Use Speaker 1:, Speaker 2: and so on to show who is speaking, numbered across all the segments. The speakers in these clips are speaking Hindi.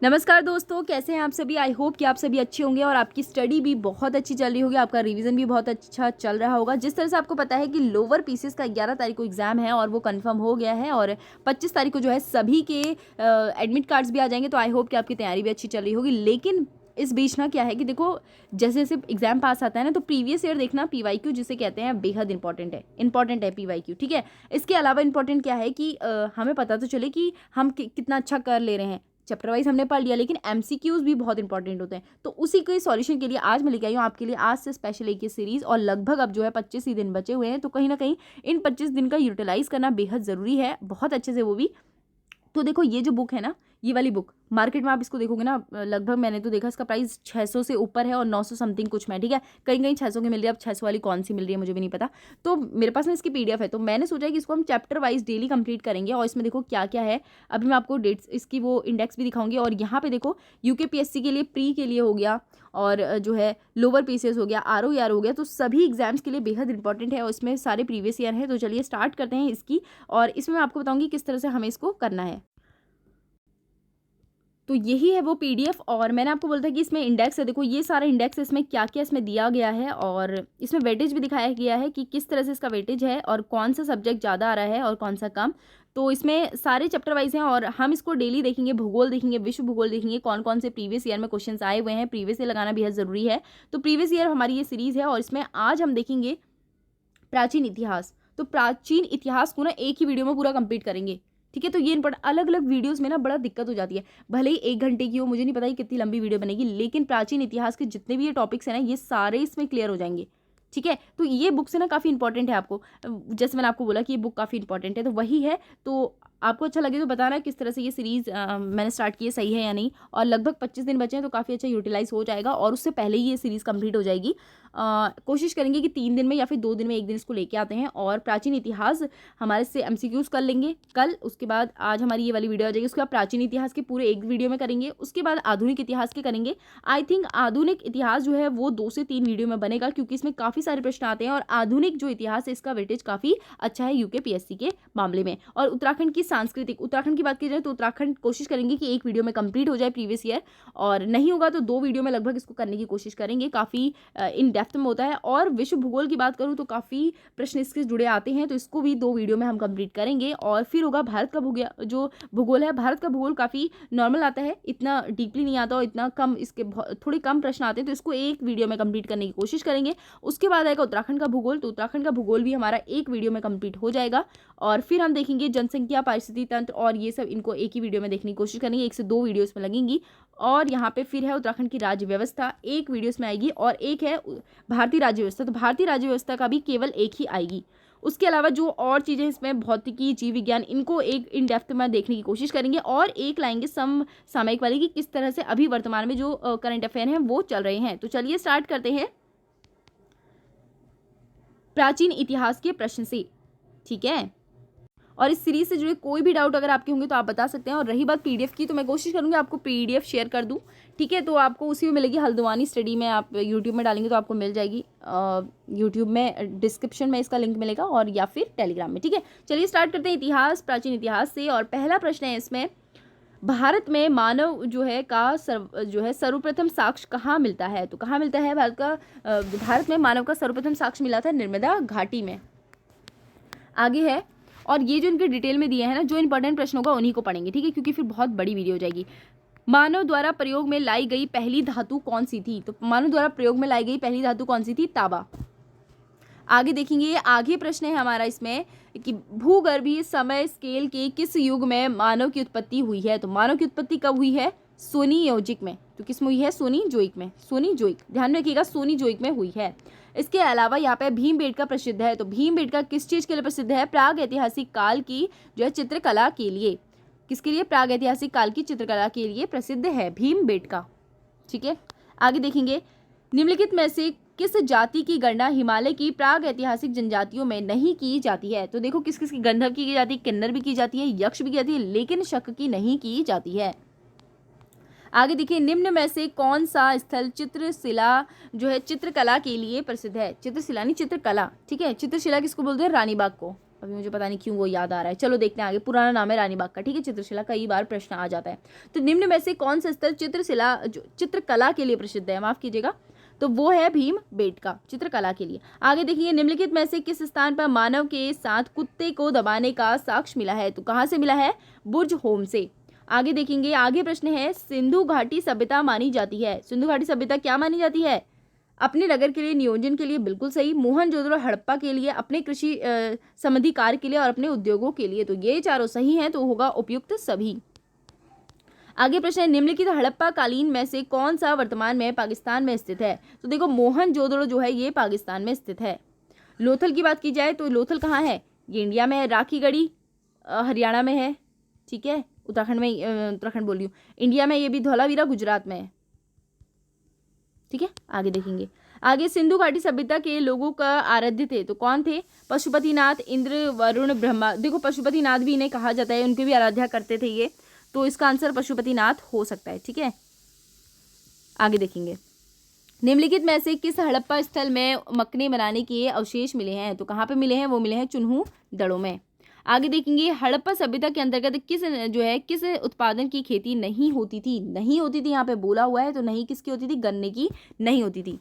Speaker 1: नमस्कार दोस्तों, कैसे हैं आप सभी। आई होप कि आप सभी अच्छे होंगे और आपकी स्टडी भी बहुत अच्छी चल रही होगी, आपका रिवीजन भी बहुत अच्छा चल रहा होगा। जिस तरह से आपको पता है कि लोअर पीसीएस का 11 तारीख को एग्जाम है और वो कंफर्म हो गया है और 25 तारीख को जो है सभी के एडमिट कार्ड्स भी आ जाएंगे। तो आई होप कि आपकी तैयारी भी अच्छी चल रही होगी। लेकिन इस बीच ना क्या है कि देखो, जैसे जैसे एग्जाम पास आता है ना, तो प्रीवियस ईयर देखना पीवाईक्यू जिसे कहते हैं बेहद इंपॉर्टेंट है पीवाईक्यू। ठीक है, इसके अलावा इंपॉर्टेंट क्या है कि हमें पता तो चले कि हम कितना अच्छा कर ले रहे हैं। चैप्टर वाइज हमने पढ़ लिया, लेकिन एमसीक्यूज भी बहुत इंपॉर्टेंट होते हैं। तो उसी के सॉल्यूशन के लिए आज मैं लेके आई हूँ आपके लिए आज से स्पेशल एक सीरीज। और लगभग अब जो है 25 ही दिन बचे हुए हैं, तो कहीं ना कहीं इन 25 दिन का यूटिलाइज करना बेहद ज़रूरी है, बहुत अच्छे से वो भी। तो देखो, ये जो बुक है ना, ये वाली बुक मार्केट में आप इसको देखोगे ना, लगभग मैंने तो देखा इसका प्राइस 600 से ऊपर है और 900 समथिंग कुछ में। ठीक है, कहीं कहीं 600 की मिल रही है। अब 600 वाली कौन सी मिल रही है मुझे भी नहीं पता। तो मेरे पास ना इसकी पीडीएफ है, तो मैंने सोचा कि इसको हम चैप्टर वाइज डेली कंप्लीट करेंगे। और इसमें देखो क्या क्या है, अभी मैं आपको डेट्स इसकी वो इंडेक्स भी दिखाऊंगी। और यहाँ पे देखो, यूकेपीएससी के लिए प्री के लिए हो गया, और जो है लोअर पीसीएस हो गया, आरओईआर हो गया, तो सभी एग्जाम्स के लिए बेहद इंपॉर्टेंट है और इसमें सारे प्रीवियस ईयर है। तो चलिए स्टार्ट करते हैं इसकी, और इसमें मैं आपको बताऊंगी किस तरह से हमें इसको करना है। तो यही है वो पीडीएफ। और मैंने आपको बोला था कि इसमें इंडेक्स है। देखो, ये सारा इंडेक्स इसमें क्या क्या इसमें दिया गया है, और इसमें वेटेज भी दिखाया गया है कि किस तरह से इसका वेटेज है और कौन सा सब्जेक्ट ज़्यादा आ रहा है और कौन सा कम। तो इसमें सारे चैप्टर वाइज हैं और हम इसको डेली देखेंगे। भूगोल देखेंगे, विश्व भूगोल देखेंगे, कौन कौन से प्रीवियस ईयर में क्वेश्चंस आए हुए हैं। प्रीवियस ईयर लगाना बेहद ज़रूरी है। तो प्रीवियस ईयर हमारी ये सीरीज़ है और इसमें आज हम देखेंगे प्राचीन इतिहास। तो प्राचीन इतिहास को ना एक ही वीडियो में पूरा कंप्लीट करेंगे। ठीक है, तो ये इम्पोर्टेंट। अलग अलग वीडियोस में ना बड़ा दिक्कत हो जाती है, भले ही 1 घंटे की हो, मुझे नहीं पता कि कितनी लंबी वीडियो बनेगी, लेकिन प्राचीन इतिहास के जितने भी ये टॉपिक्स हैं ना, ये सारे इसमें क्लियर हो जाएंगे। ठीक है, तो ये बुक से ना काफ़ी इंपॉर्टेंट है आपको। जैसे मैंने आपको बोला कि ये बुक काफ़ी इंपॉर्टेंट है, तो वही है। तो आपको अच्छा लगे तो बताना किस तरह से ये सीरीज़ मैंने स्टार्ट की है, सही है या नहीं। और लगभग 25 दिन बचे हैं, तो काफ़ी अच्छा यूटिलाइज हो जाएगा और उससे पहले ही ये सीरीज़ कंप्लीट हो जाएगी। कोशिश करेंगे कि 3 दिन में या फिर 2 दिन में एक दिन इसको लेके आते हैं। और प्राचीन इतिहास हमारे से एमसीक्यूज कर लेंगे कल। उसके बाद आज हमारी ये वाली वीडियो आ जाएगी। उसके बाद प्राचीन इतिहास के पूरे एक वीडियो में करेंगे। उसके बाद आधुनिक इतिहास के करेंगे। आई थिंक आधुनिक इतिहास जो है वो 2 से 3 वीडियो में बनेगा, क्योंकि इसमें काफ़ी सारे प्रश्न आते हैं और आधुनिक जो इतिहास है इसका वेटेज काफ़ी अच्छा है यूकेपीएससी के मामले में। और उत्तराखंड की सांस्कृतिक, उत्तराखंड की बात की जाए तो उत्तराखंड कोशिश करेंगे कि एक वीडियो में कंप्लीट हो जाए प्रीवियस ईयर, और नहीं होगा तो 2 वीडियो में लगभग इसको करने की कोशिश करेंगे। काफ़ी इन डेप्थ में होता है। और विश्व भूगोल की बात करूँ तो काफ़ी प्रश्न इसके जुड़े आते हैं, तो इसको भी 2 वीडियो में हम कंप्लीट करेंगे। और फिर होगा भारत का जो भूगोल है। भारत का भूगोल काफ़ी नॉर्मल आता है, इतना डीपली नहीं आता और इतना कम, इसके थोड़े कम प्रश्न आते हैं, तो इसको एक वीडियो में कंप्लीट करने की कोशिश करेंगे। उसके बाद आएगा उत्तराखंड का भूगोल, तो उत्तराखंड का भूगोल भी हमारा एक वीडियो में कंप्लीट हो जाएगा। और फिर हम देखेंगे जनसंख्या, पारिस्थितिकी तंत्र, और ये सब इनको एक ही वीडियो में देखने की कोशिश करेंगे। 1 से 2 वीडियो इसमें लगेंगी। और यहाँ पे फिर है उत्तराखंड की राज्य व्यवस्था, एक वीडियो इसमें आएगी। और एक है भारतीय राज्य व्यवस्था, तो भारतीय राज्य व्यवस्था का भी केवल एक ही आएगी। उसके अलावा जो और चीज़ें इसमें भौतिकी, जीव विज्ञान, इनको एक इन डेप्थ में देखने की कोशिश करेंगे। और एक लाएंगे समसामयिक वाली की किस तरह से अभी वर्तमान में जो करंट अफेयर हैं वो चल रहे हैं। तो चलिए स्टार्ट करते हैं प्राचीन इतिहास के प्रश्न से। ठीक है, और इस सीरीज से जुड़े कोई भी डाउट अगर आपके होंगे तो आप बता सकते हैं। और रही बात पीडीएफ की, तो मैं कोशिश करूँगी आपको पीडीएफ शेयर कर दूँ। ठीक है, तो आपको उसी में मिलेगी, हल्द्वानी स्टडी में आप यूट्यूब में डालेंगे तो आपको मिल जाएगी। यूट्यूब में डिस्क्रिप्शन में इसका लिंक मिलेगा, और या फिर टेलीग्राम में। ठीक है, चलिए स्टार्ट करते हैं इतिहास, प्राचीन इतिहास से। और पहला प्रश्न है इसमें, भारत में मानव जो है सर्वप्रथम साक्ष्य कहाँ मिलता है। तो कहाँ मिलता है भारत में मानव का सर्वप्रथम साक्ष्य मिला था नर्मदा घाटी में। आगे है, और ये जो इनके डिटेल में दिए हैं ना, जो इंपॉर्टेंट प्रश्न होगा उन्हीं को पढ़ेंगे। ठीक है, क्योंकि फिर बहुत बड़ी वीडियो हो जाएगी। मानव द्वारा प्रयोग में लाई गई पहली धातु कौन सी थी। तो मानव द्वारा प्रयोग में लाई गई पहली धातु कौन सी थी, तांबा। आगे देखेंगे, ये आगे प्रश्न है हमारा इसमें कि भूगर्भीय समय स्केल के किस युग में मानव की उत्पत्ति हुई है। तो मानव की उत्पत्ति कब हुई है, सोनीयोजिक में। तो किस में हुई है, सोनीजोइक में। सोनीजोइक, ध्यान में रखिएगा, सोनीजोइक में हुई है। इसके अलावा यहाँ पे भीमबेटका प्रसिद्ध है। तो भीमबेटका किस चीज़ के लिए प्रसिद्ध है, प्राग ऐतिहासिक काल की जो है चित्रकला के लिए। किसके लिए, प्राग ऐतिहासिक काल की चित्रकला के लिए प्रसिद्ध है भीमबेटका। ठीक है, आगे देखेंगे, निम्नलिखित में से किस जाति की गणना हिमालय की प्राग ऐतिहासिक जनजातियों में नहीं की जाती है। तो देखो, किस किस की गंधर्व की जाती है, किन्नर भी की जाती है, यक्ष भी की जाती है, लेकिन शक की नहीं की जाती है। आगे देखिए, निम्न में से कौन सा स्थल चित्रशिला जो है चित्रकला के लिए प्रसिद्ध है। चित्रशिला नहीं, चित्रकला। ठीक है, चित्रशिला किसको बोलते हैं, रानी बाग को। अभी मुझे पता नहीं क्यों वो याद आ रहा है, चलो देखते हैं आगे। पुराना नाम है रानी बाग का, ठीक है। चित्रशिला कई बार प्रश्न आ जाता है। तो निम्न में से कौन सा स्थल चित्रशिला जो चित्रकला के लिए प्रसिद्ध है, माफ कीजिएगा, तो वो है भीम बेटका, चित्रकला के लिए। आगे देखिए, निम्नलिखित में से किस स्थान पर मानव के साथ कुत्ते को दबाने का साक्ष्य मिला है, तो कहाँ से मिला है, बुर्ज होम से। आगे देखेंगे, आगे प्रश्न है, सिंधु घाटी सभ्यता मानी जाती है, सिंधु घाटी सभ्यता क्या मानी जाती है, अपने नगर के लिए, नियोजन के लिए, बिल्कुल सही। मोहनजोदड़ो हड़प्पा के लिए, अपने कृषि संबंधी कार्य के लिए और अपने उद्योगों के लिए, तो ये चारों सही हैं, तो होगा उपयुक्त सभी। आगे प्रश्न है, निम्नलिखित हड़प्पा कालीन में से कौन सा वर्तमान में पाकिस्तान में स्थित है, तो देखो मोहनजोदड़ो जो है ये पाकिस्तान में स्थित है। लोथल की बात की जाए तो लोथल कहाँ है, ये इंडिया में है। राखीगढ़ी हरियाणा में है, ठीक है, उत्तराखंड में, उत्तराखंड बोल रही हूँ, इंडिया में। ये भी धौलावीरा गुजरात में है, ठीक है। आगे देखेंगे, आगे सिंधु घाटी सभ्यता के लोगों का आराध्य थे, तो कौन थे, पशुपतिनाथ, इंद्र, वरुण, ब्रह्मा। देखो पशुपतिनाथ भी इन्हें कहा जाता है, उनकी भी आराध्या करते थे ये, तो इसका आंसर पशुपतिनाथ हो सकता है, ठीक है। आगे देखेंगे, निम्नलिखित में से किस हड़प्पा स्थल में मकने बनाने के अवशेष मिले हैं, तो कहाँ पे मिले हैं, वो मिले हैं चुन्हू दड़ों में। आगे देखेंगे, हड़प्पा सभ्यता के अंतर्गत किस उत्पादन की खेती नहीं होती थी, यहाँ पे बोला हुआ है, तो नहीं किसकी होती थी, गन्ने की नहीं होती थी।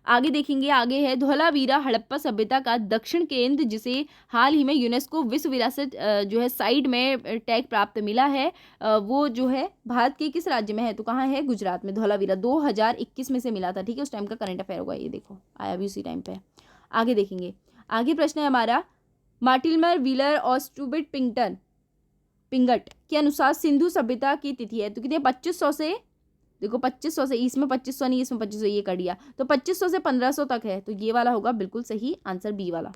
Speaker 1: आगे देखेंगे, आगे है धौलावीरा हड़प्पा सभ्यता का दक्षिण केंद्र, जिसे हाल ही में यूनेस्को विश्व विरासत जो है साइट में टैग प्राप्त मिला है, वो जो है भारत के किस राज्य में है, तो कहाँ है, गुजरात में। धौलावीरा 2021 में से मिला था, ठीक है, उस टाइम का करंट अफेयर होगा ये, देखो आया भी उसी टाइम पे। आगे देखेंगे, आगे प्रश्न है हमारा, मार्टिलमर, व्हीलर और स्टूबिट पिंगट के अनुसार सिंधु सभ्यता की तिथि है, तो कितने, 2500 से, देखो 2500 से, इसमें 2500 नहीं, इसमें 2500, ये कर दिया, तो 2500 से 1500 तक है, तो ये वाला होगा बिल्कुल सही आंसर, बी वाला।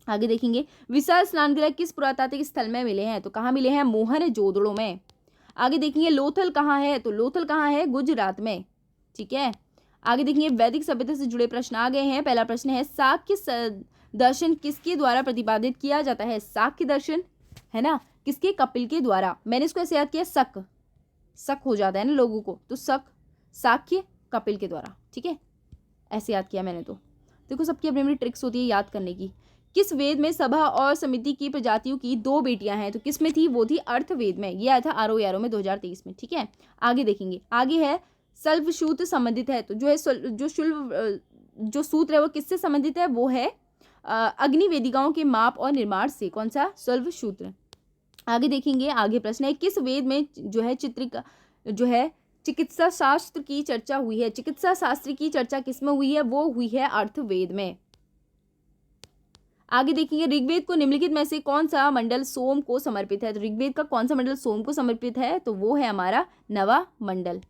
Speaker 1: आगे देखेंगे, विशाल स्नान गृह किस पुरातात्विक स्थल में मिले हैं, तो कहाँ मिले हैं, मोहनजोदड़ो में। आगे देखेंगे, लोथल कहाँ है, तो लोथल कहाँ है, गुजरात में, ठीक है। आगे देखेंगे, वैदिक सभ्यता से जुड़े प्रश्न आ गए हैं। पहला प्रश्न है, शाक्य दर्शन किसके द्वारा प्रतिपादित किया जाता है, शाक्य दर्शन है ना, किसके, कपिल के द्वारा। मैंने इसको ऐसे याद किया, शक हो जाता है ना लोगों को, तो शाक्य कपिल के द्वारा, ठीक है, ऐसे याद किया मैंने। तो देखो सबकी अपनी अपनी ट्रिक्स होती है याद करने की। किस वेद में सभा और समिति की प्रजातियों की 2 बेटियां हैं, तो किस में थी, वो थी अर्थवेद में, ये आया था आरो में 2023 में, ठीक है। आगे देखेंगे, आगे है शल्वसूत्र संबंधित है, तो जो है जो सूत्र है वो किससे संबंधित है, वो है अग्नि वेदिकाओं के माप और निर्माण से, कौन सा, शल्वसूत्र। आगे देखेंगे, आगे प्रश्न है, किस वेद में जो है चिकित्सा शास्त्र की चर्चा हुई है, चिकित्सा शास्त्र की चर्चा किसमें हुई है, वो हुई है अर्थवेद में। आगे देखेंगे, ऋग्वेद को निम्नलिखित में से कौन सा मंडल सोम को समर्पित है, तो ऋग्वेद का कौन सा मंडल सोम को समर्पित है, तो वो है हमारा नवा मंडल।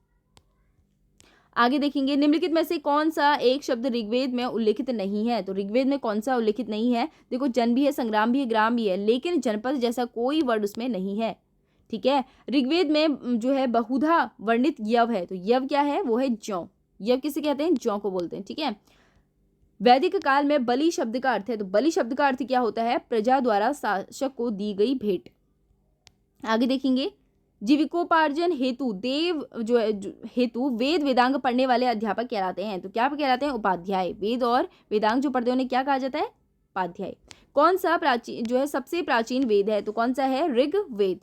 Speaker 1: आगे देखेंगे, निम्नलिखित में से कौन सा एक शब्द ऋग्वेद में उल्लेखित नहीं है, तो ऋग्वेद में कौन सा उल्लेखित नहीं है, देखो जन भी है, संग्राम भी है, ग्राम भी है, लेकिन जनपद जैसा कोई वर्ड उसमें नहीं है, ठीक है। ऋग्वेद में जो है बहुधा वर्णित यव है, तो यव क्या है, वो है जौ, यव किसे कहते हैं, जौ को बोलते हैं, ठीक है। वैदिक काल में बलि शब्द का अर्थ है, तो बलि शब्द का अर्थ क्या होता है, प्रजा द्वारा शासक को दी गई भेंट। आगे देखेंगे, जीविकोपार्जन हेतु हेतु वेद वेदांग पढ़ने वाले अध्यापक कहलाते हैं, तो क्या कहलाते हैं, उपाध्याय। वेद और वेदांग जो पढ़ते हैं उन्हें क्या कहा जाता है, उपाध्याय। कौन सा प्राचीन जो है सबसे प्राचीन वेद है, तो कौन सा है, ऋग्वेद।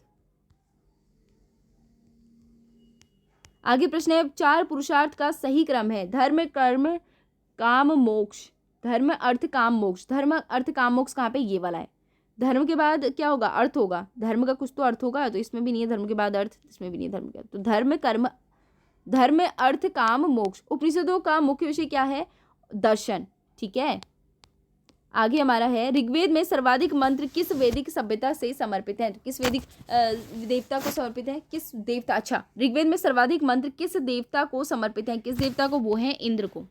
Speaker 1: आगे प्रश्न है, 4 पुरुषार्थ का सही क्रम है, धर्म, कर्म, काम, मोक्ष। धर्म, अर्थ, काम, मोक्ष। धर्म, अर्थ, काम, मोक्ष कहाँ पे, ये वाला है। धर्म के बाद क्या होगा, अर्थ होगा, धर्म का कुछ तो अर्थ होगा, तो इसमें भी नहीं है धर्म के बाद अर्थ, इसमें भी नहीं है धर्म के बाद, तो धर्म, अर्थ, काम, मोक्ष। उपनिषदों का मुख्य विषय क्या है, दर्शन, ठीक है। आगे हमारा है, ऋग्वेद में सर्वाधिक मंत्र किस वैदिक सभ्यता से समर्पित है, तो किस वैदिक देवता को समर्पित है, किस देवता, अच्छा, ऋग्वेद में सर्वाधिक मंत्र किस देवता को समर्पित है, किस देवता को, वो है इंद्र को।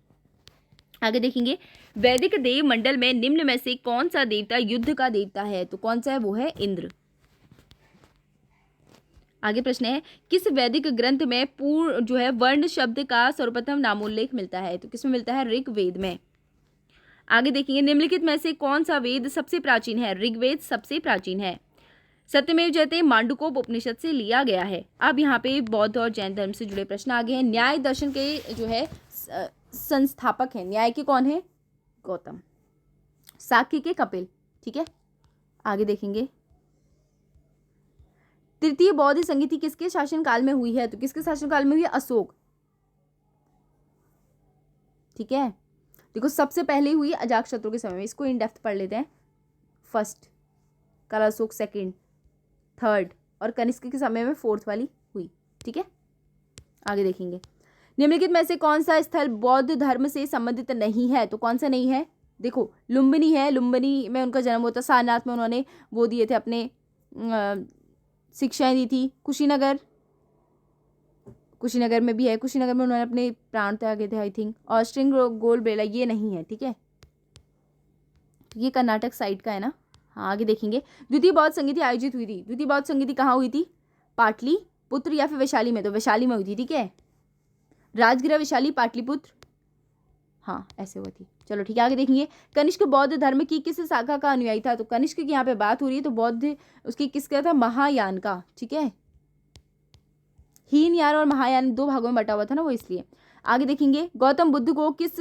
Speaker 1: आगे देखेंगे, वैदिक देव मंडल में निम्न में से कौन सा देवता युद्ध का देवता है, तो कौन सा है, वो है इंद्र। आगे प्रश्न है, किस वैदिक ग्रंथ में पूर्ण जो है वर्ण शब्द का सर्वप्रथम नामोल्लेख मिलता है, तो किसमें मिलता है, ऋग्वेद में। आगे देखेंगे, निम्नलिखित में से कौन सा वेद सबसे प्राचीन है, ऋग्वेद सबसे प्राचीन है। सत्यमेव जयते मांडुक्यों उपनिषद से लिया गया है। अब यहाँ पे बौद्ध और जैन धर्म से जुड़े प्रश्न आ गए हैं। न्याय दर्शन के जो है संस्थापक हैं, न्याय के कौन है, गौतम। साक्य के कपिल, ठीक है। आगे देखेंगे, तृतीय बौद्ध संगीति किसके शासनकाल में हुई है? तो किसके शासनकाल में हुई है? अशोक। ठीक है, देखो सबसे पहले हुई अजातशत्रु के समय में, इसको इन डेप्थ पढ़ लेते हैं। फर्स्ट काला अशोक, सेकंड, थर्ड, और कनिष्क के समय में फोर्थ वाली हुई। ठीक है, आगे देखेंगे, निम्नलिखित में से कौन सा स्थल बौद्ध धर्म से संबंधित नहीं है? तो कौन सा नहीं है? देखो लुम्बिनी है, लुम्बिनी में उनका जन्म होता, सारनाथ में उन्होंने वो दिए थे अपने शिक्षाएं दी थी। कुशीनगर, कुशीनगर में भी है, कुशीनगर में उन्होंने अपने प्राण त्यागे थे आई थिंक। और श्रृंगगोल बेला ये नहीं है। ठीक है, ये कर्नाटक साइड का है ना। हाँ, आगे देखेंगे, द्वितीय बौद्ध संगीति आयोजित हुई थी। द्वितीय बौद्ध संगीति कहाँ हुई थी? पाटलिपुत्र या फिर वैशाली में? तो वैशाली में हुई थी। ठीक है, राजगृह, वैशाली, पाटलिपुत्र, हाँ ऐसे हुई थी। चलो ठीक है, आगे देखेंगे, कनिष्क बौद्ध धर्म की किस शाखा का अनुयायी था? तो कनिष्क की यहाँ पे बात हो रही है, तो बौद्ध उसकी किसका था? महायान का। ठीक है, हीनयान और महायान दो भागों में बटा हुआ था ना वो, इसलिए। आगे देखेंगे, गौतम बुद्ध को किस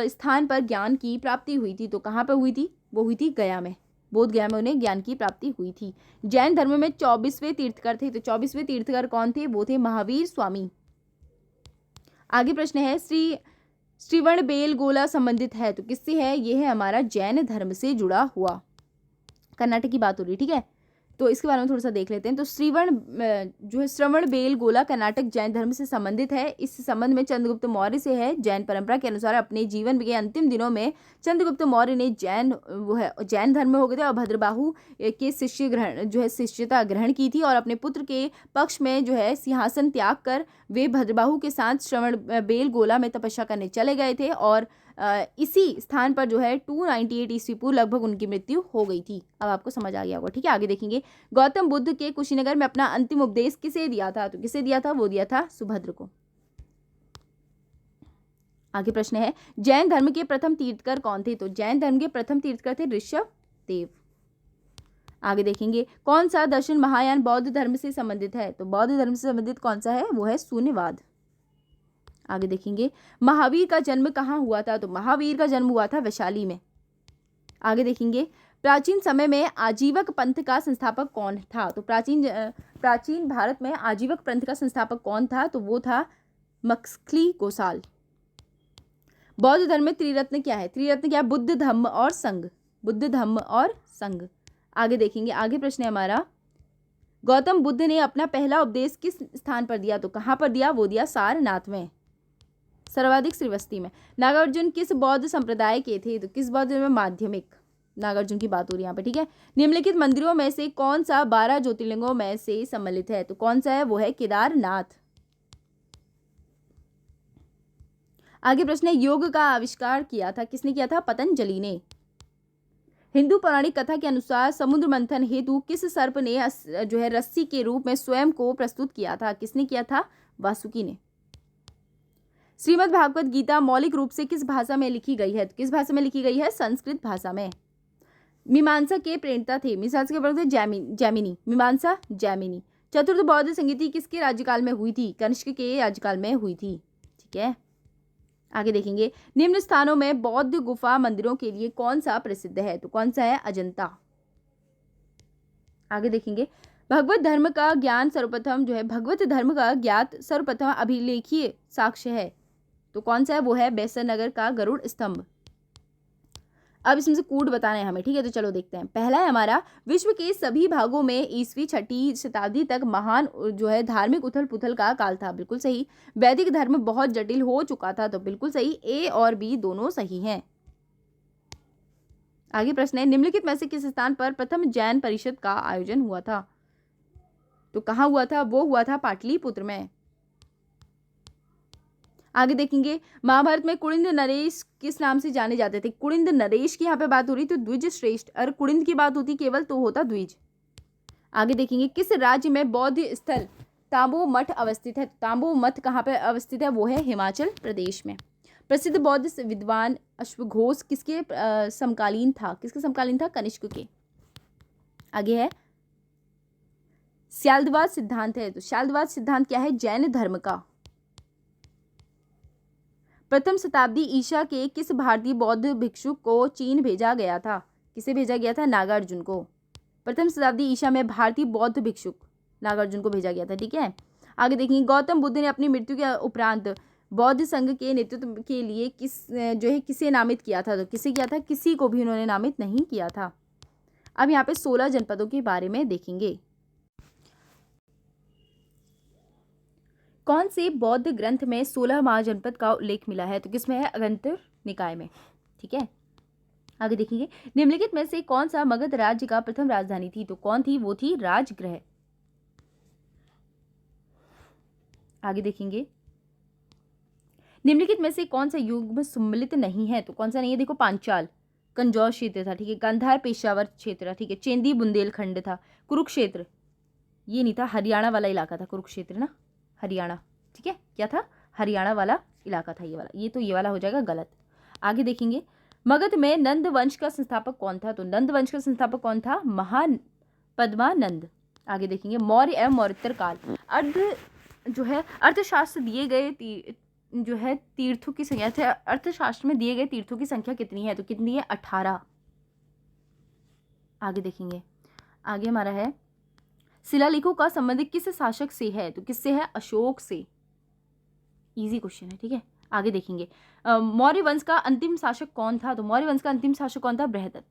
Speaker 1: स्थान पर ज्ञान की प्राप्ति हुई थी? तो कहाँ पर हुई थी? वो हुई थी गया में, बोध गया में उन्हें ज्ञान की प्राप्ति हुई थी। जैन धर्म में 24वें तीर्थकर थे, तो 24वें तीर्थकर कौन थे? वो थे महावीर स्वामी। आगे प्रश्न है, श्रवणबेलगोला संबंधित है, तो किससे है? ये है हमारा जैन धर्म से जुड़ा हुआ। कर्नाटक की बात हो रही है। ठीक है, तो इसके बारे में थोड़ा सा देख लेते हैं। तो श्रवणबेलगोला कर्नाटक जैन धर्म से संबंधित है। इस संबंध में चंद्रगुप्त मौर्य से है। जैन परंपरा के अनुसार अपने जीवन के अंतिम दिनों में चंद्रगुप्त मौर्य ने जैन धर्म में हो गए थे और भद्रबाहु के शिष्यता ग्रहण की थी और अपने पुत्र के पक्ष में सिंहासन त्याग कर वे भद्रबाहु के साथ श्रवणबेलगोला में तपस्या करने चले गए थे और इसी स्थान पर 298 ईस्वी पूर्व लगभग उनकी मृत्यु हो गई थी। अब आपको समझ आ गया होगा। ठीक है, आगे देखेंगे, गौतम बुद्ध के कुशीनगर में अपना अंतिम उपदेश किसे दिया था? तो किसे दिया था? वो दिया था सुभद्र को। आगे प्रश्न है, जैन धर्म के प्रथम तीर्थकर कौन थे? तो जैन धर्म के प्रथम तीर्थकर थे ऋषभ देव। आगे देखेंगे, कौन सा दर्शन महायान बौद्ध धर्म से संबंधित है? तो बौद्ध धर्म से संबंधित कौन सा है? वो है शून्यवाद। आगे देखेंगे, महावीर का जन्म कहाँ हुआ था? तो महावीर का जन्म हुआ था वैशाली में। आगे देखेंगे, प्राचीन समय में आजीवक पंथ का संस्थापक कौन था? तो प्राचीन भारत में आजीवक पंथ का संस्थापक कौन था? तो वो था मक्खली गोसाल। बौद्ध धर्म में त्रिरत्न क्या है? त्रिरत्न क्या है? बुद्ध, धम्म और संघ। बुद्ध, धम्म और संघ। आगे देखेंगे, आगे प्रश्न है हमारा, गौतम बुद्ध ने अपना पहला उपदेश किस स्थान पर दिया? तो कहाँ पर दिया? वो दिया सारनाथ में, सर्वाधिक श्रीवस्ती में। नागार्जुन किस बौद्ध संप्रदाय के थे? तो किस बौद्ध में? माध्यमिक। नागार्जुन की बात हो रही है यहाँ पे। ठीक है, निम्नलिखित मंदिरों में से कौन सा 12 ज्योतिर्लिंगों में से सम्मिलित है? तो कौन सा है? वो है केदारनाथ। आगे प्रश्न है, योग का आविष्कार किया था किसने किया था? पतंजलि ने। हिंदू पौराणिक कथा के अनुसार समुद्र मंथन हेतु किस सर्प ने रस्सी के रूप में स्वयं को प्रस्तुत किया था? किसने किया था? वासुकी ने। श्रीमद् भागवत गीता मौलिक रूप से किस भाषा में लिखी गई है? तो किस भाषा में लिखी गई है? संस्कृत भाषा में। मीमांसा के प्रणेता थे, मीमांसा के प्रणेता जैमिनी, मीमांसा जैमिनी। चतुर्थ बौद्ध संगीति किसके राज्यकाल में हुई थी? कनिष्क के राज्यकाल में हुई थी। ठीक है, आगे देखेंगे, निम्न स्थानों में बौद्ध गुफा मंदिरों के लिए कौन सा प्रसिद्ध है? तो कौन सा है? अजंता। आगे देखेंगे, भगवत धर्म का ज्ञान सर्वप्रथम भगवत धर्म का ज्ञात सर्वप्रथम अभिलेखीय साक्ष्य है, तो कौन सा है? वो है बैसर का गरुड़ स्तंभ। अब इसमें से कूट बताना है हमें। ठीक है, तो चलो देखते हैं। पहला है हमारा, विश्व के सभी भागों में ईस्वी 6वीं शताब्दी तक महान धार्मिक उथल पुथल का काल था। बिल्कुल सही। वैदिक धर्म बहुत जटिल हो चुका था, तो बिल्कुल सही। ए और बी दोनों सही हैं। आगे प्रश्न है, निम्नलिखित में से किस स्थान पर प्रथम जैन परिषद का आयोजन हुआ था? तो कहाँ हुआ था? वो हुआ था पाटलिपुत्र में। आगे देखेंगे, महाभारत में कुड़िंद नरेश किस नाम से जाने जाते थे? कुड़िंद नरेश की यहाँ पे बात हो रही तो द्विज श्रेष्ठ, अगर कुड़िंद की बात होती केवल तो होता द्विज। आगे देखेंगे, किस राज्य में बौद्ध स्थल तांबो मठ अवस्थित है? तांबो मठ कहाँ पे अवस्थित है? वो है हिमाचल प्रदेश में। प्रसिद्ध बौद्ध विद्वान अश्वघोष किसके समकालीन था? किसके समकालीन था? कनिष्क के। आगे है, श्यालदवाद सिद्धांत है, तो श्यालदवाद सिद्धांत क्या है? जैन धर्म का। प्रथम शताब्दी ईसा के किस भारतीय बौद्ध भिक्षु को चीन भेजा गया था? किसे भेजा गया था? नागार्जुन को। प्रथम शताब्दी ईसा में भारतीय बौद्ध भिक्षुक नागार्जुन को भेजा गया था। ठीक है, आगे देखेंगे गौतम बुद्ध ने अपनी मृत्यु के उपरांत बौद्ध संघ के नेतृत्व के लिए किसे नामित किया था? तो किसे किया था? किसी को भी उन्होंने नामित नहीं किया था। अब यहाँ पे 16 जनपदों के बारे में देखेंगे। कौन से बौद्ध ग्रंथ में 16 महाजनपद का उल्लेख मिला है? तो किसमें है? अगंतर निकाय में। ठीक है, आगे देखेंगे निम्नलिखित में से कौन सा मगध राज्य का प्रथम राजधानी थी? तो कौन थी? वो थी राजगृह। आगे देखेंगे निम्नलिखित में से कौन सा युग में सम्मिलित नहीं है? तो कौन सा नहीं है? देखो पांचाल कंजौर क्षेत्र था। ठीक है, गांधार पेशावर क्षेत्र था। ठीक है, चेंदी बुंदेलखंड था। कुरुक्षेत्र ये नहीं था, हरियाणा वाला इलाका था कुरुक्षेत्र ना, हरियाणा। ठीक है, क्या था? हरियाणा वाला इलाका था ये वाला। ये तो ये वाला हो जाएगा गलत। आगे देखेंगे मगध में नंद वंश का संस्थापक कौन था? तो नंद वंश का संस्थापक कौन था? महापद्मानंद। आगे देखेंगे मौर्य एवं मौर्योत्तर काल। अर्थशास्त्र दिए गए तीर्थों की संख्या थे। अर्थशास्त्र में दिए गए तीर्थों की संख्या कितनी है? तो कितनी है? 18। आगे देखेंगे आगे हमारा है शिलालेखों का संबंध किस शासक से है? तो किससे है? अशोक से। इजी क्वेश्चन है। ठीक है, आगे देखेंगे मौर्य वंश का अंतिम शासक कौन था? तो मौर्य वंश का अंतिम शासक कौन था? बृहदत्त।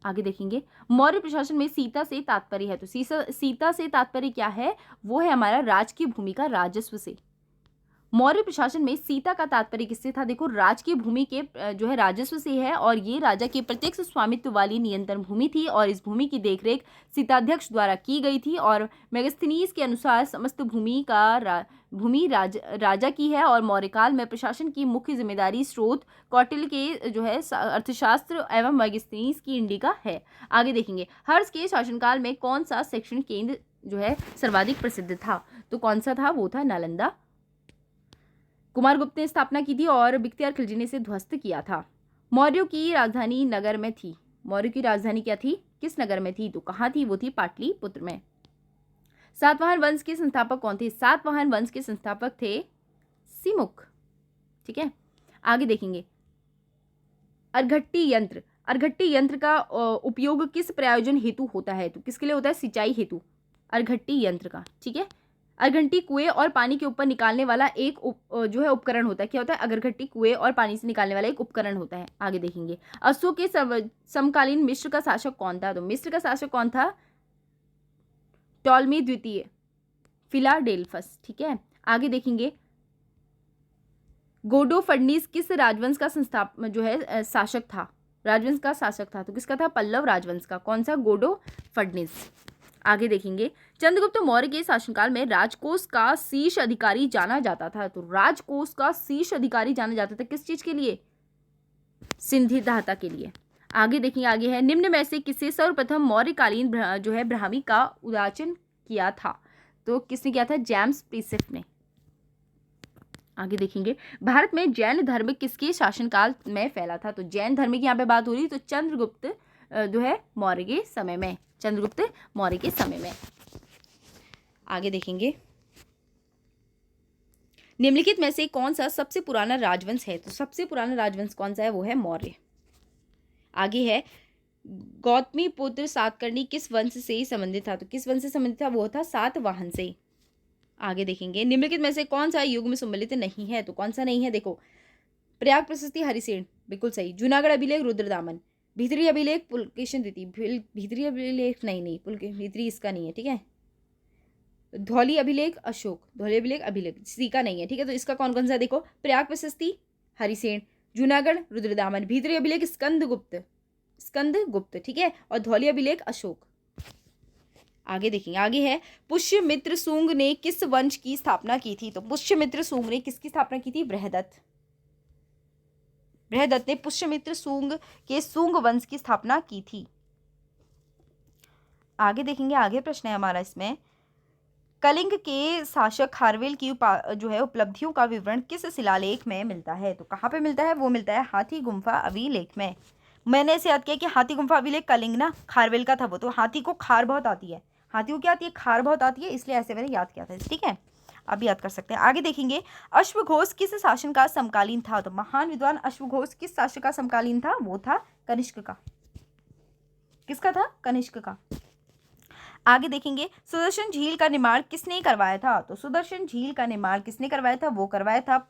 Speaker 1: आगे देखेंगे मौर्य प्रशासन में सीता से तात्पर्य है। तो सीता से तात्पर्य क्या है? वो है हमारा राज की भूमि का राजस्व से। मौर्य प्रशासन में सीता का तात्पर्य किससे था? देखो राज की भूमि के राजस्व से है, और ये राजा के प्रत्यक्ष स्वामित्व वाली नियंत्रण भूमि थी, और इस भूमि की देखरेख सीताध्यक्ष द्वारा की गई थी। और मेगस्थनीज के अनुसार समस्त भूमि राजा की है, और मौर्यकाल में प्रशासन की मुख्य जिम्मेदारी स्रोत कौटिल्य के अर्थशास्त्र एवं मेगस्थनीज की इंडिका है। आगे देखेंगे हर्ष के शासनकाल में कौन सा शैक्षणिक केंद्र सर्वाधिक प्रसिद्ध था? तो कौन सा था? वो था नालंदा। कुमारगुप्त ने स्थापना की थी, और बख्तियार खिलजी ने इसे ध्वस्त किया था। मौर्यों की राजधानी नगर में थी। मौर्यों की राजधानी क्या थी? किस नगर में थी? तो कहाँ थी? वो थी पाटलिपुत्र में। सातवाहन वंश के संस्थापक कौन थे? सातवाहन वंश के संस्थापक थे सिमुख। ठीक है, आगे देखेंगे अर्घट्टी यंत्र। अर्घट्टी यंत्र का उपयोग किस प्रयोजन हेतु होता है? तो किसके लिए होता है? सिंचाई हेतु अर्घट्टी यंत्र का। ठीक है, अरघट्टी कुएं और पानी के ऊपर निकालने वाला एक उपकरण होता है। क्या होता है? अगरघट्टी कुएं और पानी से निकालने वाला एक उपकरण होता है। आगे देखेंगे अशोक के समकालीन मिस्र का शासक कौन था? तो मिस्र का शासक कौन था? टॉलमी द्वितीय, फिलाडेल्फस। ठीक है, आगे देखेंगे गोडो फडनीस किस राजवंश का शासक था? राजवंश का शासक था। तो किसका था? पल्लव राजवंश का। कौन सा? गोडो फडनीस। आगे देखेंगे चंद्रगुप्त मौर्य के शासनकाल में राजकोष का शीर्ष अधिकारी जाना जाता था। तो राजकोष का शीर्ष अधिकारी जाना जाता था किस चीज के लिए? सिंधिदाता के लिए। आगे देखेंगे आगे है निम्न में से किसे सर्वप्रथम मौर्यकालीन ब्राह्मी का उदाचन किया था? तो किसने किया था? जेम्स प्रीसेफ ने। आगे देखेंगे भारत में जैन धर्म किसके शासनकाल में फैला था? तो जैन धर्म की यहाँ पे बात हो रही, तो चंद्रगुप्त मौर्य के समय में। चंद्रगुप्त मौर्य के समय में। आगे देखेंगे निम्नलिखित में से कौन सा सबसे पुराना राजवंश है? तो सबसे पुराना राजवंश कौन सा है? वो है मौर्य। आगे है गौतमी पुत्र सातकर्णी किस वंश से संबंधित था? तो किस वंश से संबंधित था? वो था सातवाहन से। आगे देखेंगे निम्नलिखित में से कौन सा युग में सम्मिलित नहीं है? तो कौन सा नहीं है? देखो प्रयाग प्रशस्ति हरिसेन, बिल्कुल सही। जूनागढ़ अभिलेख रुद्रदामन, भीतरी अभिलेख पुलकेशन द्वितीय, भीतरी अभिलेख नहीं भीतरी इसका नहीं है। ठीक है, धौली अभिलेख अशोक, धौली अभिलेख सी का नहीं है। ठीक है, तो इसका कौन कौन सा? देखो प्रयाग प्रशस्ति हरिसेन, जूनागढ़ रुद्रदामन, भीतरी अभिलेख स्कंद गुप्त। ठीक है, और धौली अभिलेख अशोक। आगे देखेंगे आगे है पुष्यमित्र शुंग ने किस वंश की स्थापना की थी? तो पुष्यमित्र शुंग ने किसकी स्थापना की थी? बृहदत्त ने पुष्यमित्र शुंग के शुंग वंश की स्थापना की थी। आगे देखेंगे आगे प्रश्न है हमारा इसमें कलिंग के शासक खारवेल की उपलब्धियों का विवरण किस शिलालेख में मिलता है? तो कहाँ पे मिलता है? वो मिलता है हाथी गुम्फा अभिलेख में। मैंने इसे याद किया कि हाथी गुम्फा अभिलेख कलिंग ना खारवेल का था वो, तो हाथी को खार बहुत आती है, हाथी को क्या आती है? खार बहुत आती है, इसलिए ऐसे मैंने याद किया था। ठीक है, अब याद कर सकते हैं। आगे देखेंगे अश्वघोष किस शासन का समकालीन था? तो महान विद्वान अश्वघोष किस शासक का समकालीन था? वो था कनिष्क का। किसका था? कनिष्क का। आगे देखेंगे सुदर्शन झील का निर्माण किसने करवाया था? तो सुदर्शन झील का निर्माण किसने करवाया था? वो करवाया था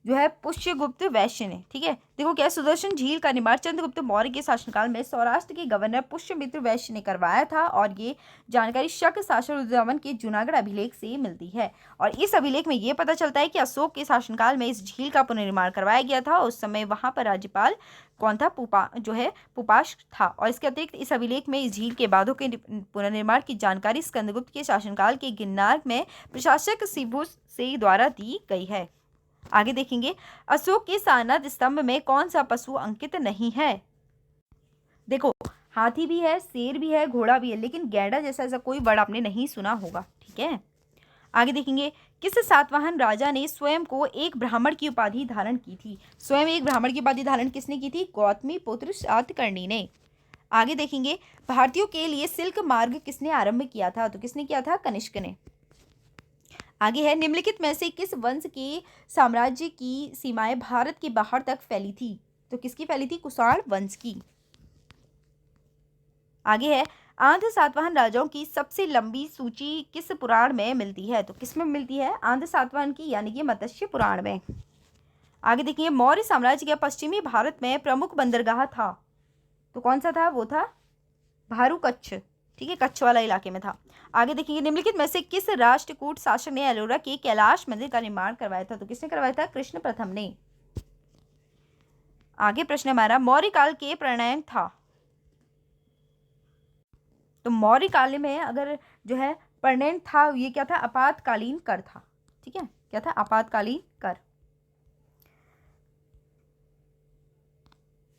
Speaker 1: जो है पुष्यगुप्त वैश्य ने। ठीक है, देखो क्या सुदर्शन झील का निर्माण चंद्रगुप्त मौर्य के शासनकाल में सौराष्ट्र के गवर्नर पुष्यमित्र वैश्य ने करवाया था। और ये जानकारी शक शासन उद्यावन के जूनागढ़ अभिलेख से मिलती है। और इस अभिलेख में ये पता चलता है कि अशोक के शासनकाल में इस झील का पुनर्निर्माण करवाया गया था। उस समय वहां पर राज्यपाल कौन था? पुपाश था। और इसके अतिरिक्त इस अभिलेख में इस झील के बांधों के पुनर्निर्माण की जानकारी स्कंदगुप्त के शासनकाल के गिरनार में प्रशासक सिबुस से द्वारा दी गई है। आगे देखेंगे अशोक के सारनाथ स्तंभ में कौन सा पशु अंकित नहीं है? देखो हाथी भी है, शेर भी है, घोड़ा भी है, लेकिन गैंडा जैसा ऐसा कोई वर्ड आपने नहीं सुना होगा। ठीक है, आगे देखेंगे किस सातवाहन राजा ने स्वयं को एक ब्राह्मण की उपाधि धारण की थी? स्वयं एक ब्राह्मण की उपाधि धारण किसने की थी? गौतमी पुत्र सातकर्णी ने। आगे देखेंगे भारतीयों के लिए सिल्क मार्ग किसने आरंभ किया था? तो किसने किया था? कनिष्क ने। आगे है निम्नलिखित में से किस वंश के साम्राज्य की सीमाएं भारत के बाहर तक फैली थी? तो किसकी फैली थी? कुषाण वंश की। आगे है आंध्र सातवाहन राजाओं की सबसे लंबी सूची किस पुराण में मिलती है? तो किस में मिलती है? आंध्र सातवाहन की यानी कि मत्स्य पुराण में। आगे देखिए मौर्य साम्राज्य का पश्चिमी भारत में प्रमुख बंदरगाह था, तो कौन सा था? वो था भारू कच्छ। ठीक है, कच्छ वाला इलाके में था। आगे देखेंगे निम्नलिखित में से किस राष्ट्रकूट शासक ने एलोरा के कैलाश मंदिर का निर्माण करवाया था? तो किसने करवाया था? कृष्ण प्रथम ने। आगे प्रश्न हमारा मौर्य काल के प्रणयन था। तो मौर्य काल में अगर जो है प्रणयन था, ये क्या था? आपातकालीन कर था। ठीक है, क्या था? आपातकालीन कर।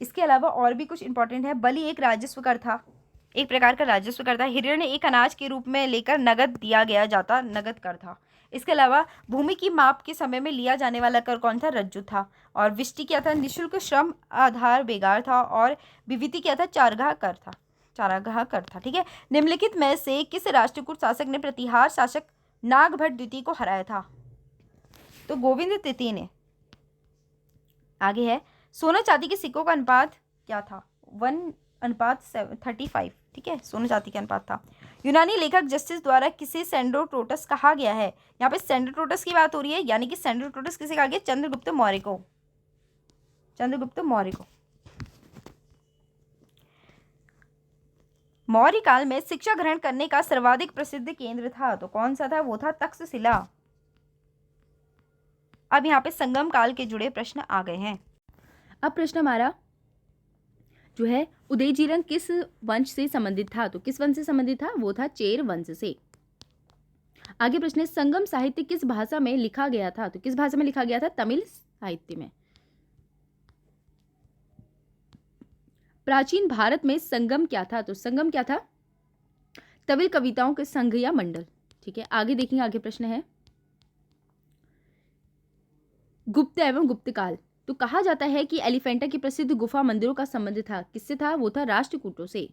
Speaker 1: इसके अलावा और भी कुछ इंपॉर्टेंट है। बलि एक राजस्व कर था, एक प्रकार का राजस्व कर था। हिरण्य एक अनाज के रूप में लेकर नगद दिया गया जाता, नगद कर था। इसके अलावा भूमि की माप के समय में लिया जाने वाला कर कौन था? रज्जु था। और विष्टि क्या था? निःशुल्क श्रम आधार बेगार था। और विविधि क्या था? चारागाह कर था, चारागाह कर था। ठीक है, निम्नलिखित में से किस राष्ट्रकूट शासक ने प्रतिहार शासक नागभट्ट द्वितीय को हराया था? तो गोविंद तृतीय ने। आगे है सोना चांदी के सिक्कों का अनुपात क्या था? 1:35। ठीक है, सोना चांदी का अनुपात था। यूनानी लेखक जस्टिस द्वारा किसे सेंड्रोटोटस कहा गया है? यहाँ पे सेंड्रोटोटस की बात हो रही है, यानी कि सेंड्रोटोटस किसे कहा गया? चंद्रगुप्त मौर्य को, चंद्रगुप्त मौर्य को। मौर्य काल में शिक्षा ग्रहण करने का सर्वाधिक प्रसिद्ध केंद्र था, तो कौन सा था? वो था तक्षशिला। अब यहाँ पे संगम काल के जुड़े प्रश्न आ गए हैं। अब प्रश्न हमारा जो है उदयजीरण किस वंश से संबंधित था? तो किस वंश से संबंधित था? वो था चेर वंश से। आगे प्रश्न है संगम साहित्य किस भाषा में लिखा गया था? तो किस भाषा में लिखा गया था? तमिल साहित्य में। प्राचीन भारत में संगम क्या था? तो संगम क्या था? तमिल कविताओं के संघ या मंडल। ठीक है, आगे देखेंगे। आगे प्रश्न है गुप्त एवं गुप्त काल। तो कहा जाता है कि एलिफेंटा की प्रसिद्ध गुफा मंदिरों का संबंध था, किससे था? वो था राष्ट्रकूटों से।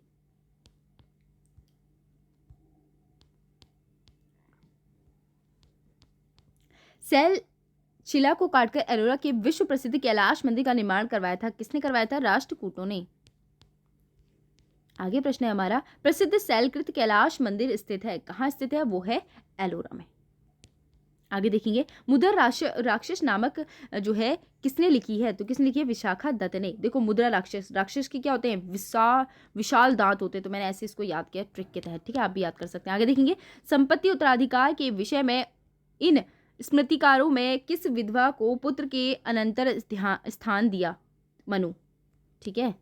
Speaker 1: सेल शिला को काटकर एलोरा के विश्व प्रसिद्ध कैलाश मंदिर का निर्माण करवाया था, किसने करवाया था? राष्ट्रकूटों ने। आगे प्रश्न है हमारा प्रसिद्ध शैलकृत कैलाश मंदिर स्थित है, कहाँ स्थित है? वो है एलोरा में। आगे देखेंगे मुद्रा राक्षस नामक जो है किसने लिखी है? तो किसने लिखी है? विशाखा दत्त ने। देखो मुद्रा राक्षस, राक्षस के क्या होते हैं? विशाल दांत होते हैं, तो मैंने ऐसे इसको याद किया ट्रिक के तहत। ठीक है, आप भी याद कर सकते हैं। आगे देखेंगे संपत्ति उत्तराधिकार के विषय में इन स्मृतिकारों में किस विधवा को पुत्र के अनंतर स्थान दिया? मनु। ठीक है,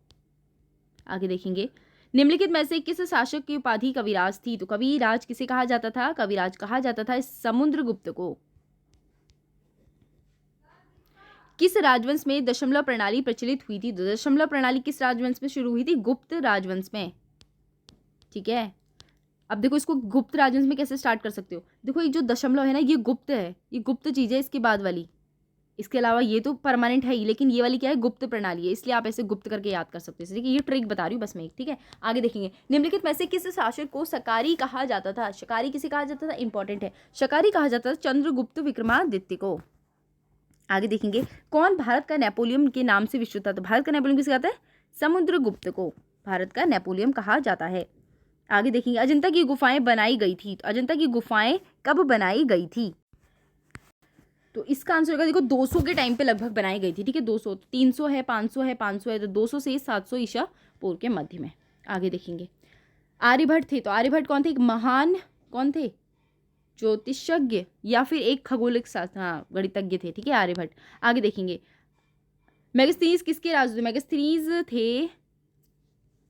Speaker 1: आगे देखेंगे निम्नलिखित में से किस शासक की उपाधि कविराज थी? तो कविराज किसे कहा जाता था? कविराज कहा जाता था समुद्रगुप्त को। किस राजवंश में दशमलव प्रणाली प्रचलित हुई थी? तो दशमलव प्रणाली किस राजवंश में शुरू हुई थी? गुप्त राजवंश में। ठीक है, अब देखो इसको गुप्त राजवंश में कैसे स्टार्ट कर सकते हो? देखो ये जो दशमलव है ना, ये गुप्त है, ये गुप्त चीज है इसके बाद वाली। इसके अलावा ये तो परमानेंट है ही, लेकिन ये वाली क्या है? गुप्त प्रणाली है, इसलिए आप ऐसे गुप्त करके याद कर सकते हो। ठीक है, ये ट्रिक बता रही हूँ बस मैं एक। ठीक है, आगे देखेंगे निम्नलिखित में से किस शासक को शकारी कहा जाता था? शकारी किसे कहा जाता था? इंपॉर्टेंट है, शकारी कहा जाता था चंद्रगुप्त विक्रमादित्य को। आगे देखेंगे कौन भारत का नेपोलियन के नाम से विश्व था? तो भारत का नेपोलियन किसे कहता है? समुद्रगुप्त को। भारत का नेपोलियन कहा जाता है। आगे देखेंगे, अजंता की गुफाएं बनाई गई थी, तो अजंता की गुफाएं कब बनाई गई थी? तो इसका आंसर होगा, देखो 200 के टाइम पे लगभग बनाई गई थी, ठीक है। 200, 300 है, 500 है, 500 है, तो 200 से 700 ईसा पूर्व के मध्य में। आगे देखेंगे, आर्यभट्ट थे, तो आर्यभट्ट कौन थे? एक महान कौन थे? ज्योतिषज्ञ या फिर एक खगोलिक शास्त्र, हाँ गणितज्ञ थे, ठीक है, आर्यभट्ट। आगे देखेंगे, मेगास्थनीज किसके राजदूत? मेगास्थनीज थे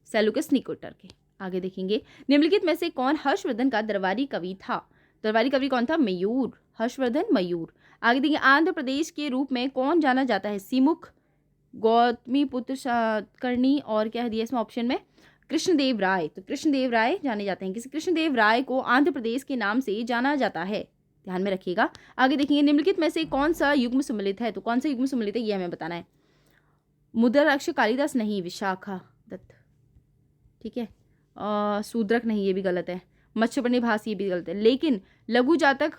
Speaker 1: सेलुकस निकोटर के। आगे देखेंगे, निम्नलिखित में से कौन हर्षवर्धन का दरबारी कवि था? दरबारी कवि कौन था? मयूर, हर्षवर्धन मयूर। आगे देखिए, आंध्र प्रदेश के रूप में कौन जाना जाता है? सिमुख, गौतमी पुत्र सातकर्णी, और क्या दिया इसमें ऑप्शन में? कृष्णदेव राय। तो कृष्णदेव राय जाने जाते हैं। किसी कृष्णदेव राय को आंध्र प्रदेश के नाम से जाना जाता है, ध्यान में रखिएगा। आगे देखेंगे, निम्नलिखित में से कौन सा युग्म सम्मिलित है? तो कौन सा युग्म सम्मिलित है ये हमें बताना है। मुद्राक्षर कालिदास नहीं, विशाखा दत्त, ठीक है। शूद्रक नहीं, ये भी गलत है। मत्स्यपर्णी भास, ये भी गलत है। लेकिन लघु जातक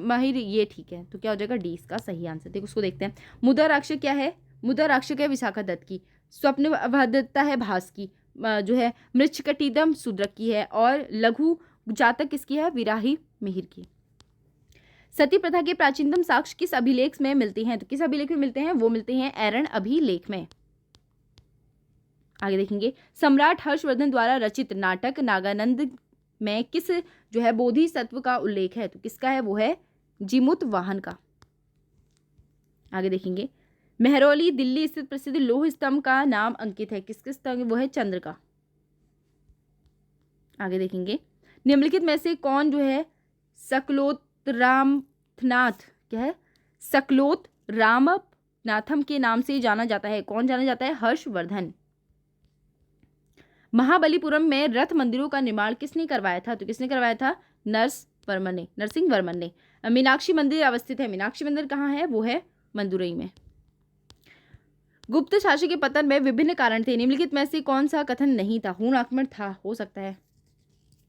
Speaker 1: माहिर, ये ठीक है। तो क्या हो जाएगा? डी इसका सही आंसर। देखो उसको देखते हैं। मुद्राक्षर क्या है? मुद्राक्षर है विशाखा दत्त की। स्वप्न भद्रता है भास की, जो है मृच्छकटितम शूद्रक की है। और लघु जातक किसकी है? विराही मिहिर की। सती प्रथा के प्राचीनतम साक्ष्य किस अभिलेख में मिलते हैं? तो किस अभिलेख में मिलते हैं? वो मिलते हैं ऐरण अभिलेख में। आगे देखेंगे, सम्राट हर्षवर्धन द्वारा रचित नाटक नागानंद में किस जो है बोधिसत्व का उल्लेख है? तो किसका है? वो है जीमूत वाहन का। आगे देखेंगे, मेहरौली दिल्ली स्थित प्रसिद्ध लौह स्तंभ का नाम अंकित है, किसके स्तंभ? वो है चंद्र का। आगे देखेंगे, निम्नलिखित में से कौन जो है सकलोतरामनाथ, क्या है? सकलोत रामनाथम के नाम से जाना जाता है। कौन जाना जाता है? हर्षवर्धन। महाबलीपुरम में रथ मंदिरों का निर्माण किसने करवाया था? तो किसने करवाया था? नरसिंह वर्मन ने। मीनाक्षी मंदिर अवस्थित है। मीनाक्षी मंदिर कहाँ है? वो है मदुरई में। गुप्त शासक के पतन में विभिन्न कारण थे, निम्नलिखित में से कौन सा कथन नहीं था? हूण आक्रमण था, हो सकता है।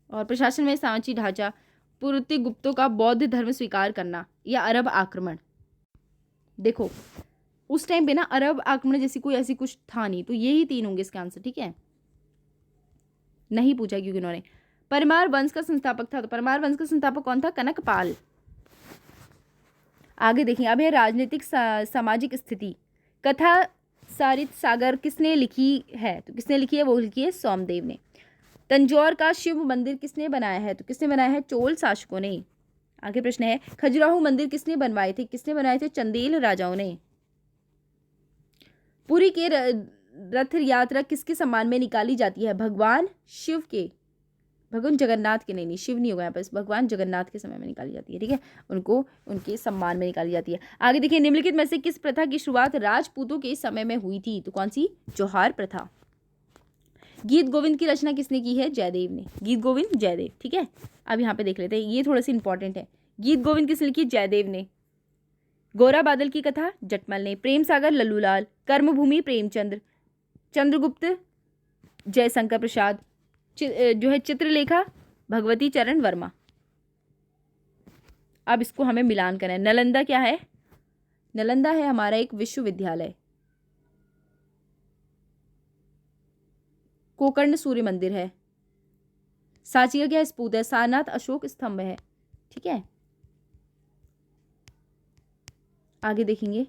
Speaker 1: और प्रशासन में सांची ढांचा, पूर्वोत्तर गुप्तों का बौद्ध धर्म स्वीकार करना, या अरब आक्रमण। देखो उस टाइम पे ना अरब आक्रमण जैसी कोई ऐसी कुछ था नहीं, तो यही तीन होंगे इसके आंसर, ठीक है। नहीं पूछा क्योंकि उन्होंने। परमार वंश का संस्थापक था, तो परमार वंश का संस्थापक कौन था? कनकपाल। आगे देखिए, अब है राजनीतिक सामाजिक स्थिति। कथा सारित सागर किसने लिखी है? तो किसने लिखी है? वो लिखी है सोमदेव ने। तंजौर का शिव मंदिर किसने बनाया है? तो किसने बनाया है? चोल शासकों ने। आगे प्रश्न है, खजुराहो मंदिर किसने बनवाए थे? किसने बनाए थे? चंदेल राजाओं ने। पुरी के रथ यात्रा किसके सम्मान में निकाली जाती है? भगवान शिव के, भगवान जगन्नाथ के, नहीं शिव नहीं होगा यहाँ पर, भगवान जगन्नाथ के समय में निकाली जाती है, ठीक है। उनको उनके सम्मान में निकाली जाती है। आगे देखिए, निम्नलिखित में से किस प्रथा की शुरुआत राजपूतों के समय में हुई थी? तो कौन सी? जोहार प्रथा। गीत गोविंद की रचना किसने की है? जयदेव ने। गीत गोविंद जयदेव, ठीक है। अब यहाँ पे देख लेते हैं, ये थोड़ा सा इंपॉर्टेंट है। गीत गोविंद किसने लिखी? जयदेव ने। गोरा बादल की कथा जटमल ने। प्रेम सागर लल्लूलाल। कर्मभूमि प्रेमचंद्र। चंद्रगुप्त जयशंकर प्रसाद। जो है चित्रलेखा भगवती चरण वर्मा। अब इसको हमें मिलान करना है। नालंदा क्या है? नालंदा है हमारा एक विश्वविद्यालय। गोकर्ण सूर्य मंदिर है। सांची का क्या? स्पूत है। सारनाथ अशोक स्तंभ है, ठीक है। आगे देखेंगे,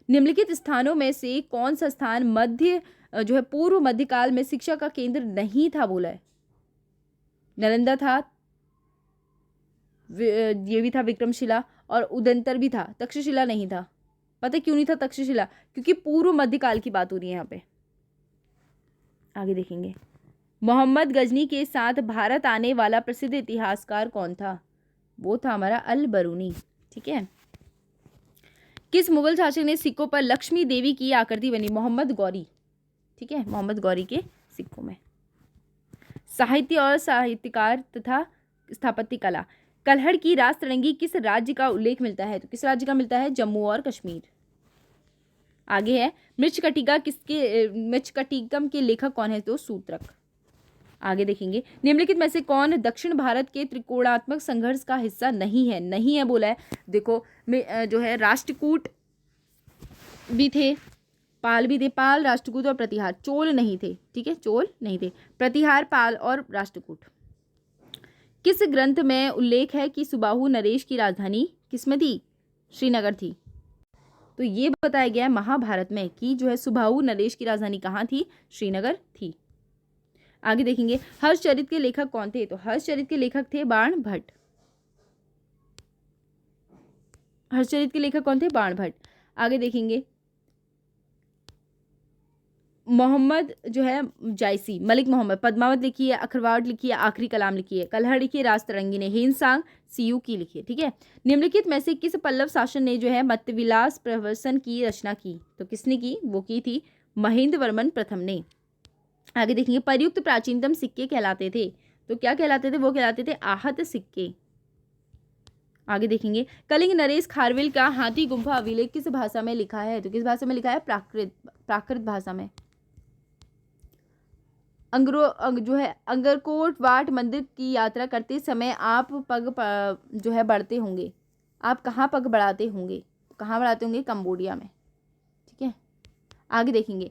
Speaker 1: निम्नलिखित स्थानों में से कौन सा स्थान मध्य जो है पूर्व मध्यकाल में शिक्षा का केंद्र नहीं था? बोला है नालंदा था, ये भी था विक्रमशिला, और उदंतर भी था। तक्षशिला नहीं था। पता क्यों नहीं था तक्षशिला? क्योंकि पूर्व मध्यकाल की बात हो रही है यहाँ पे। आगे देखेंगे, मोहम्मद गजनी के साथ भारत आने वाला प्रसिद्ध इतिहासकार कौन था? वो था हमारा अल बरूनी, ठीक है। किस मुगल शासक ने सिक्कों पर लक्ष्मी देवी की आकृति बनी? मोहम्मद गौरी, ठीक है, मोहम्मद गौरी के सिक्कों में। साहित्य और साहित्यकार तथा स्थापत्य कला। कल्हड़ की राजतरंगी किस राज्य का उल्लेख मिलता है? तो किस राज्य का मिलता है? जम्मू और कश्मीर। आगे है, मृच्छकटिकम के लेखक कौन है? तो सूत्रक। आगे देखेंगे, निम्नलिखित में से कौन दक्षिण भारत के त्रिकोणात्मक संघर्ष का हिस्सा नहीं है? नहीं है बोला है। देखो जो है राष्ट्रकूट भी थे, पाल भी थे, पाल, राष्ट्रकूट और प्रतिहार। चोल नहीं थे, ठीक है, चोल नहीं थे। प्रतिहार, पाल और राष्ट्रकूट। किस ग्रंथ में उल्लेख है कि सुबाहु नरेश की राजधानी किसमें थी? श्रीनगर थी। तो ये बताया गया है महाभारत में कि जो है सुबाहु नरेश की राजधानी कहाँ थी? श्रीनगर थी। आगे देखेंगे हर्षचरित के लेखक कौन थे? तो हर्षचरित के लेखक थे बाण भट्ट। हर्षचरित के लेखक कौन थे? बाण भट्ट। आगे देखेंगे मोहम्मद जो है जायसी, मलिक मोहम्मद, पद्मावत लिखी है, अखरवाट लिखी है, आखिरी कलाम लिखी है, कलहड़ लिखी है, राज तरंगी ने, हिंसांग सीयू की लिखी है, ठीक है। निम्नलिखित में से किस पल्लव शासन ने जो है मत्तविलास प्रहसन की रचना की? तो किसने की? वो की थी महेंद्र वर्मन प्रथम ने। आगे देखेंगे प्रयुक्त प्राचीनतम सिक्के कहलाते थे। तो क्या कहलाते थे? वो कहलाते थे आहत सिक्के। आगे देखेंगे कलिंग नरेश खारवेल का हाथी गुम्फा अभिलेख किस भाषा में लिखा है? तो किस भाषा में लिखा है? प्राकृत भाषा में। जो है अंगरकोट वाट मंदिर की यात्रा करते समय आप जो है बढ़ते होंगे। आप कहाँ पग बढ़ाते होंगे? कहाँ बढ़ाते होंगे? कंबोडिया में, ठीक है। आगे देखेंगे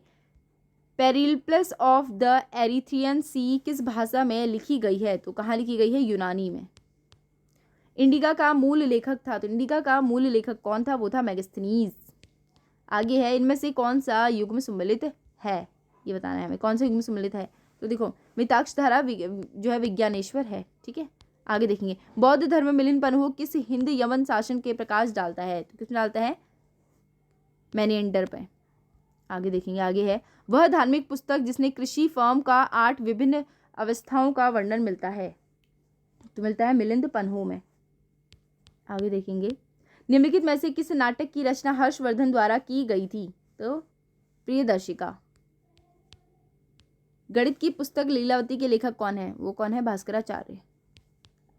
Speaker 1: पेरिप्लस ऑफ द एरिथ्रियन सी किस भाषा में लिखी गई है? तो कहाँ लिखी गई है? यूनानी में। इंडिका का मूल लेखक था। तो इंडिका का मूल लेखक कौन था? वो था मेगास्थनीज। आगे है इनमें से कौन सा युग्म सम्मिलित है? ये बताना है हमें कौन सा युग्म सम्मिलित है। तो देखो मिताक्षधारा जो है विज्ञानेश्वर है, ठीक है। आगे देखेंगे बौद्ध धर्म मिलिन पन्हु किस हिंद यवन शासन के प्रकाश डालता है? तो किसमें डालता है? मेनिएंडर पे। आगे देखेंगे आगे है वह धार्मिक पुस्तक जिसने कृषि फॉर्म का 8 विभिन्न अवस्थाओं का वर्णन मिलता है। तो मिलता है मिलिंद पन्हु में। आगे देखेंगे निम्नलिखित में से किस नाटक की रचना हर्षवर्धन द्वारा की गई थी? तो प्रियदर्शिका। गणित की पुस्तक लीलावती के लेखक कौन है? वो कौन है? भास्कराचार्य।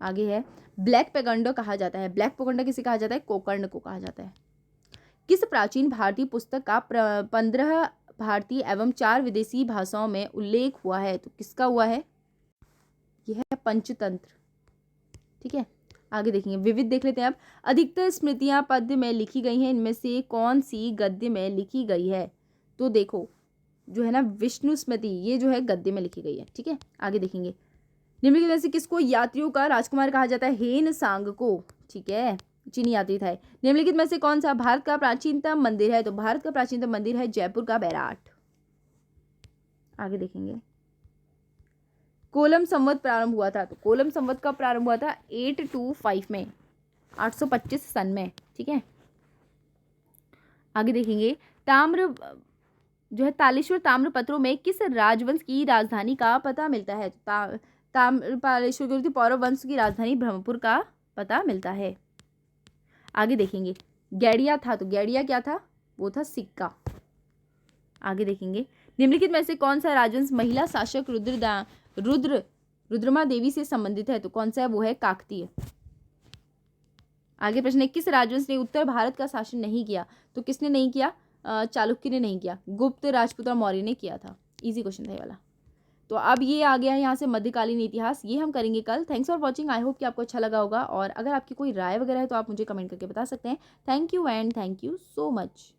Speaker 1: आगे है ब्लैक पेगंडो कहा जाता है। ब्लैक पेगंडो किसे कहा जाता है? गोकर्ण को कहा जाता है। किस प्राचीन भारतीय पुस्तक का 15 भारतीय एवं 4 विदेशी भाषाओं में उल्लेख हुआ है? तो किसका हुआ है? यह है पंचतंत्र, ठीक है। आगे देखेंगे विविध देख लेते हैं अब। अधिकतर स्मृतियां पद्य में लिखी गई हैं, इनमें से कौन सी गद्य में लिखी गई है? तो देखो जो है ना विष्णु स्मृति, ये जो है गद्य में लिखी गई है, ठीक है। आगे देखेंगे निम्नलिखित में से किसको यात्रियों का राजकुमार कहा जाता है? हेन सांग को, ठीक है, चीनी यात्री था। निम्नलिखित में से कौन सा भारत का प्राचीनतम मंदिर है? तो भारत का प्राचीनतम मंदिर है जयपुर का बैराट। आगे देखेंगे कोलम संवत प्रारंभ हुआ था। तो कोलम संवत का प्रारंभ हुआ था 825 में, 825 सन में, ठीक है। आगे देखेंगे ताम्र जो है तालेश्वर ताम्रपत्रों में किस राजवंश की राजधानी का पता मिलता है? ताम्रपालेश्वर पौरव वंश की राजधानी ब्रह्मपुर का पता मिलता है। आगे देखेंगे गैड़िया था। तो गैड़िया क्या था? वो था सिक्का। आगे देखेंगे निम्नलिखित में से कौन सा राजवंश महिला शासक रुद्रमा देवी से संबंधित है? तो कौन सा है? वो है काकतीय। आगे प्रश्न है किस राजवंश ने उत्तर भारत का शासन नहीं किया? तो किसने नहीं किया? चालुक्य ने नहीं किया, गुप्त, राजपूत और मौर्य ने किया था। इजी क्वेश्चन था ये वाला। तो अब ये आ गया है यहाँ से मध्यकालीन इतिहास, ये हम करेंगे कल। Thanks for watching. I hope कि आपको अच्छा लगा होगा और अगर आपकी कोई राय वगैरह है तो आप मुझे कमेंट करके बता सकते हैं। Thank you and thank you so much.